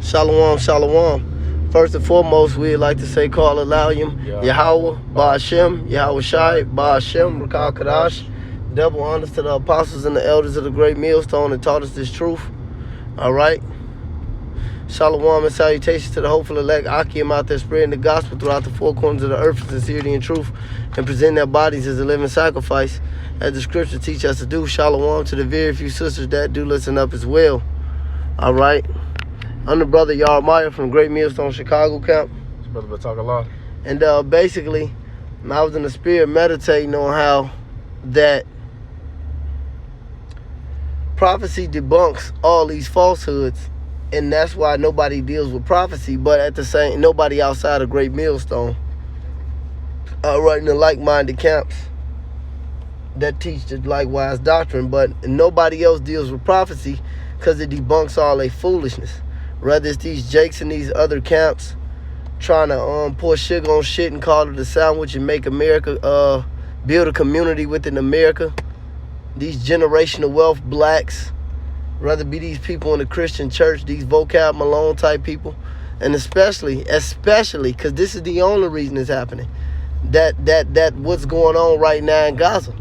Shalom, shalom. First and foremost, we'd like to say call Alayim, Yahweh, Ba'ashem, Yahweh Shai, Ba'ashem, Rakal Kadash. Double honors to the apostles and the elders of the great millstone that taught us this truth. All right. Shalom and salutations to the hopeful elect Akim out there spreading the gospel throughout the four corners of the earth in sincerity and truth and presenting their bodies as a living sacrifice as the scripture teach us to do. Shalom to the very few sisters that do listen up as well. All right. I'm the brother Yarmaya from Great Millstone Chicago camp. It's Brother Batakallah. And basically, I was in the spirit meditating on how that prophecy debunks all these falsehoods, and that's why nobody deals with prophecy, but at the same, nobody outside of Great Millstone right in the like-minded camps that teach the likewise doctrine, but nobody else deals with prophecy because it debunks all their foolishness. Whether it's these jakes in these other camps trying to pour sugar on shit and call it a sandwich and make America, build a community within America. These generational wealth blacks, rather be these people in the Christian church, these vocab Malone type people, and especially, because this is the only reason it's happening, that what's going on right now in Gaza,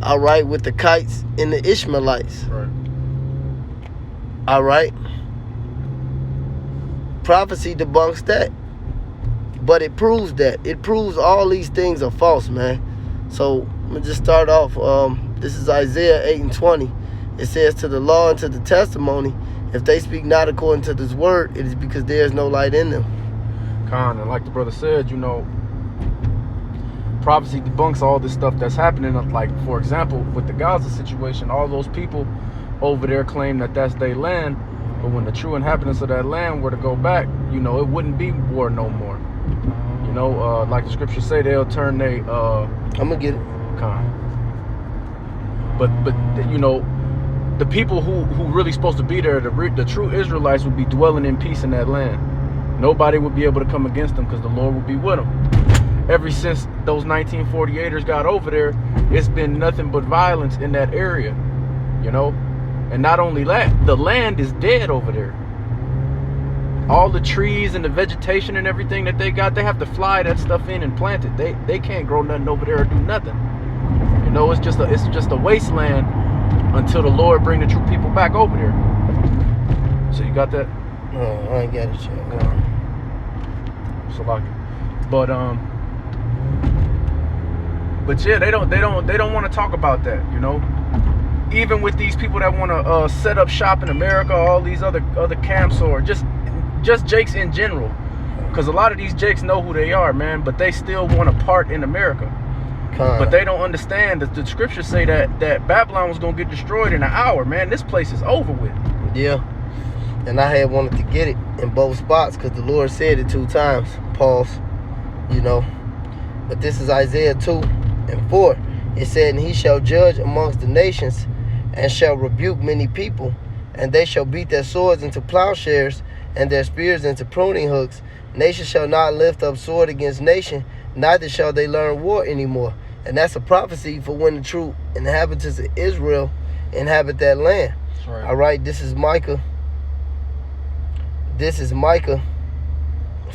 all right, with the kites and the Ishmaelites, Right. all right. Prophecy debunks that, but it proves that. It proves all these things are false, man. So I'm gonna just start off. This is Isaiah 8:20. It says, to the law and to the testimony, if they speak not according to this word, it is because there is no light in them. Khan, and like the brother said, prophecy debunks all this stuff that's happening. Like, for example, with the Gaza situation, all those people over there claim that that's their land, but when the true inhabitants of that land were to go back, it wouldn't be war no more. Like the scriptures say, they'll turn they I'm gonna get it. Khan. But the people who really supposed to be there, the true Israelites, would be dwelling in peace in that land. Nobody would be able to come against them because the Lord would be with them. Ever since those 1948ers got over there, it's been nothing but violence in that area, And not only that, the land is dead over there. All the trees and the vegetation and everything that they got, they have to fly that stuff in and plant it. They can't grow nothing over there or do nothing. It's just a wasteland until the Lord bring the true people back over there. So you got that? No, I ain't got it yet. So like, but yeah, they don't want to talk about that. Even with these people that want to set up shop in America, all these other camps, or just jakes in general, because a lot of these jakes know who they are, man, but they still want a part in America. But they don't understand that the scriptures say that Babylon was going to get destroyed in an hour, man. This place is over with. Yeah. And I had wanted to get it in both spots because the Lord said it 2 times. Pause. But this is Isaiah 2:4. It said, and he shall judge amongst the nations and shall rebuke many people, and they shall beat their swords into plowshares and their spears into pruning hooks. Nation shall not lift up sword against nation, neither shall they learn war anymore. And that's a prophecy for when the true inhabitants of Israel inhabit that land. Right. All right, this is Micah. This is Micah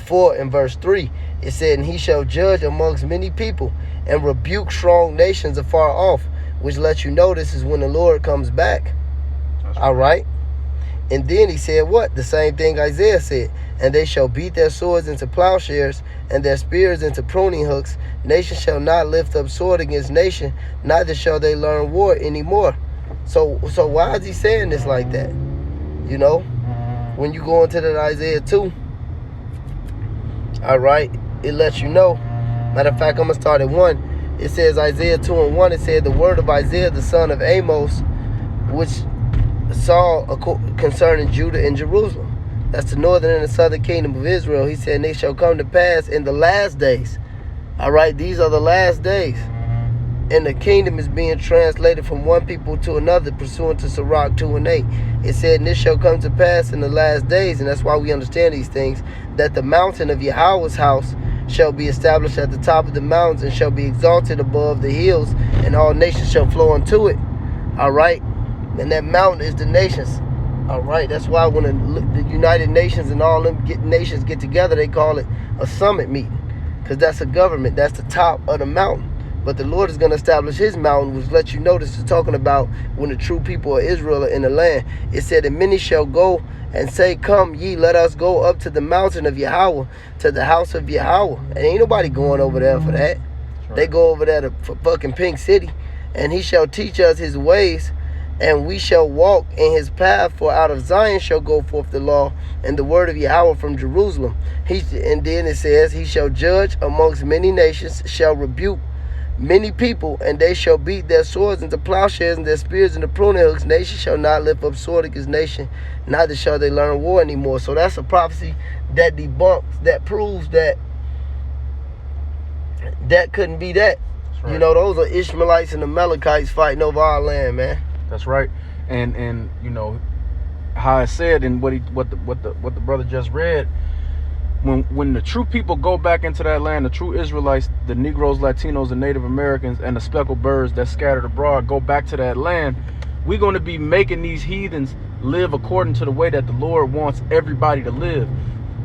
4:3. It said, and he shall judge amongst many people and rebuke strong nations afar off, which lets you know this is when the Lord comes back. All right. And then he said what? The same thing Isaiah said. And they shall beat their swords into plowshares and their spears into pruning hooks. Nation shall not lift up sword against nation, neither shall they learn war anymore. So why is he saying this like that? When you go into that Isaiah 2, all right, it lets you know. Matter of fact, I'm going to start at 1. It says Isaiah 2:1, it said, the word of Isaiah, the son of Amos, which saw concerning Judah and Jerusalem. That's the northern and the southern kingdom of Israel. He said, and they shall come to pass in the last days. All right, these are the last days. And the kingdom is being translated from one people to another, pursuant to Sirach 2:8. It said, and this shall come to pass in the last days, and that's why we understand these things, that the mountain of Yahweh's house shall be established at the top of the mountains and shall be exalted above the hills, and all nations shall flow unto it. All right, and that mountain is the nations. All right, that's why when the United Nations and all them nations get together, they call it a summit meeting, because that's a government. That's the top of the mountain. But the Lord is going to establish his mountain, which lets you know this is talking about when the true people of Israel are in the land. It said, and many shall go and say, come ye, let us go up to the mountain of Yahweh, to the house of Yahweh. And ain't nobody going over there for that. Right. They go over there for fucking Pink City. And he shall teach us his ways, and we shall walk in his path, for out of Zion shall go forth the law and the word of Yahweh from Jerusalem. And then it says, he shall judge amongst many nations, shall rebuke many people, and they shall beat their swords into plowshares and their spears into pruning hooks. Nation shall not lift up sword against nation, neither shall they learn war anymore. So that's a prophecy that debunks, that proves that couldn't be that. Right. You know, those are Ishmaelites and Amalekites fighting over our land, man. That's right. And you know how I said, and what the brother just read, when the true people go back into that land, the true Israelites, the Negroes, Latinos, and Native Americans, and the speckled birds that scattered abroad go back to that land, we're going to be making these heathens live according to the way that the Lord wants everybody to live.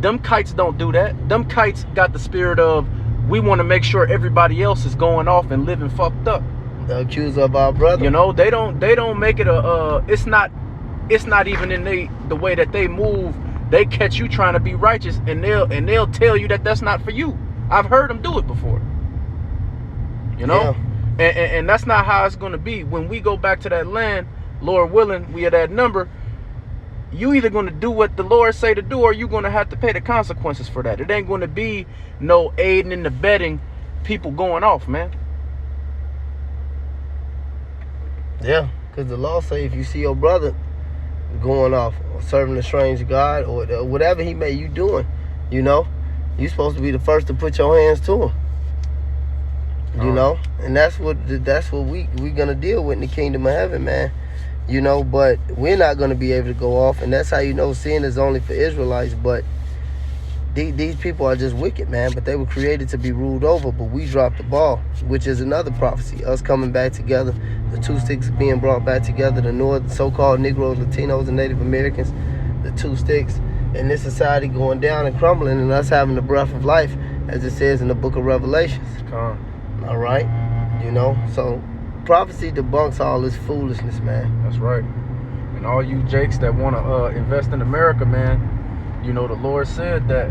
Them kites don't do that. Them kites got the spirit of, we want to make sure everybody else is going off and living fucked up. The accuser of our brother. You know, they don't make it it's not even in the way that they move. They catch you trying to be righteous, and they'll tell you that that's not for you. I've heard them do it before. You know? Yeah. And that's not how it's going to be. When we go back to that land, Lord willing, we are that number, you either going to do what the Lord say to do, or you're going to have to pay the consequences for that. It ain't going to be no aiding and abetting people going off, man. Yeah, because the law say if you see your brother going off or serving a strange God or whatever he may you doing, you know, you're supposed to be the first to put your hands to him. You know, and that's what we gonna deal with in the kingdom of heaven, man. You know, but we're not gonna be able to go off, and that's how you know sin is only for Israelites. But these people are just wicked, man. But they were created to be ruled over, but we dropped the ball, which is another prophecy. Us coming back together, the two sticks being brought back together, the North, so-called Negroes, Latinos, and Native Americans, the two sticks, and this society going down and crumbling, and us having the breath of life, as it says in the book of Revelations. All right, you know, so prophecy debunks all this foolishness, man. That's right. And all you jakes that want to invest in America, man, you know, the Lord said that,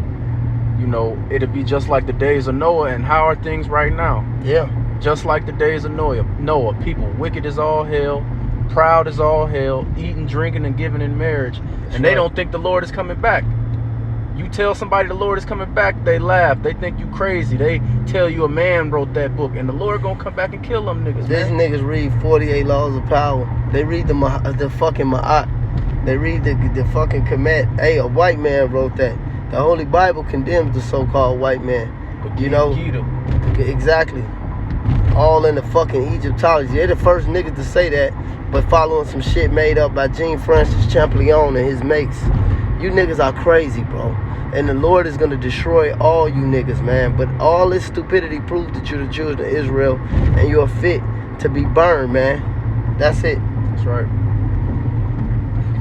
you know, it'll be just like the days of Noah. And how are things right now? Yeah. Just like the days of Noah. People wicked as all hell, proud as all hell, eating, drinking, and giving in marriage. And they don't think the Lord is coming back. You tell somebody the Lord is coming back, they laugh. They think you crazy. They tell you a man wrote that book, and the Lord gonna come back and kill them niggas, These niggas read 48 Laws of Power. They read the fucking Ma'at. They read the fucking Kemet. Hey, a white man wrote that. The Holy Bible condemns the so-called white man. You know? Exactly. All in the fucking Egyptology. They're the first niggas to say that, but following some shit made up by Jean-Francis Champollion and his mates. You niggas are crazy, bro. And the Lord is going to destroy all you niggas, man. But all this stupidity proves that you're the children of Israel and you're fit to be burned, man. That's it. That's right.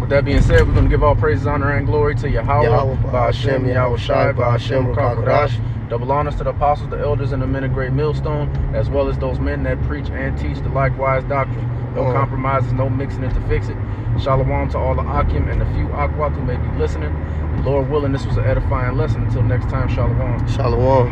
With that being said, we're going to give all praises, honor, and glory to Yahweh, Ba'ashem, Yahweh Shai, Ba'ashem, Ruach. Double honors to the apostles, the elders, and the men of Great Millstone, as well as those men that preach and teach the likewise doctrine. No compromises, no mixing it to fix it. Shalom to all the Akim and the few Akwat who may be listening. Lord willing, this was an edifying lesson. Until next time, Shalom. Shalom.